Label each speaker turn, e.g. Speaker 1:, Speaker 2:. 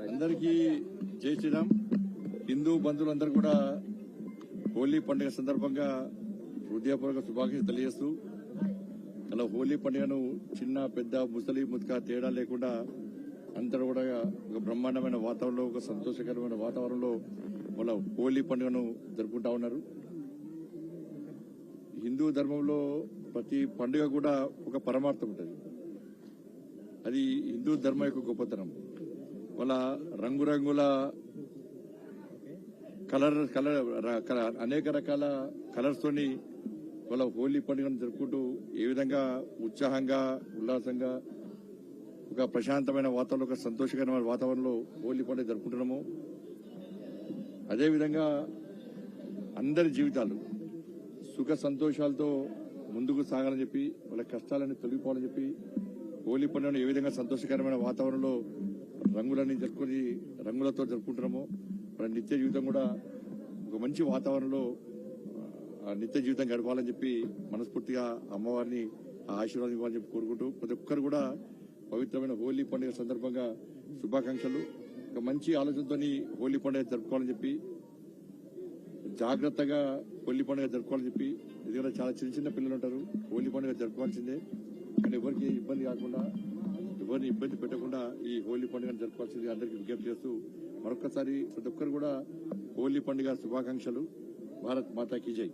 Speaker 1: అందరికీ జై శ్రీరామ్. హిందూ బంధువులందరూ కూడా హోలీ పండుగ సందర్భంగా హృదయపూర్వక శుభాకాంక్షలు తెలియజేస్తూ అలా హోలీ పండుగను చిన్న పెద్ద ముసలి ముత్క తేడా లేకుండా అందరూ కూడా ఒక బ్రహ్మాండమైన వాతావరణంలో ఒక సంతోషకరమైన వాతావరణంలో వాళ్ళ హోలీ పండుగను జరుపుకుంటా ఉన్నారు. హిందూ ధర్మంలో ప్రతి పండుగ కూడా ఒక పరమార్థం ఉంటుంది. అది హిందూ ధర్మం యొక్క గొప్పతనం. వాళ్ళ రంగురంగుల అనేక రకాల కలర్స్ తోని వాళ్ళ హోలీ పండుగను జరుపుకుంటూ ఏ విధంగా ఉత్సాహంగా ఉల్లాసంగా ఒక ప్రశాంతమైన వాతావరణం ఒక సంతోషకరమైన వాతావరణంలో హోలీ పండుగ జరుపుకుంటున్నాము. అదేవిధంగా అందరి జీవితాలు సుఖ సంతోషాలతో ముందుకు సాగాలని చెప్పి వాళ్ళ కష్టాలని తొలగిపోవాలని చెప్పి హోలీ పండుగను ఏ విధంగా సంతోషకరమైన వాతావరణంలో రంగులన్నీ జరుపుకొని రంగులతో జరుపుకుంటున్నామో మన నిత్య జీవితం కూడా ఒక మంచి వాతావరణంలో నిత్య జీవితం గడపాలని చెప్పి మనస్ఫూర్తిగా అమ్మవారిని ఆశీర్వాదం ఇవ్వాలని చెప్పి కోరుకుంటూ ప్రతి ఒక్కరు కూడా పవిత్రమైన హోలీ పండుగ సందర్భంగా శుభాకాంక్షలు. ఒక మంచి ఆలోచనతో హోలీ పండుగ జరుపుకోవాలని చెప్పి జాగ్రత్తగా హోలీ పండుగ జరుపుకోవాలని చెప్పి ఎందుకంటే చాలా చిన్న చిన్న పిల్లలు ఉంటారు. హోలీ పండుగ జరుపుకోవాల్సిందే కానీ ఎవరికి ఇబ్బంది కాకుండా ఎవరిని ఇబ్బంది పెట్టకుండా ఈ హోలీ పండుగను జరుపుకోవాల్సింది అందరికీ విజ్ఞప్తి చేస్తూ మరొకసారి ప్రతి ఒక్కరు కూడా హోలీ పండుగ శుభాకాంక్షలు. భారత్ మాతా కీ జై.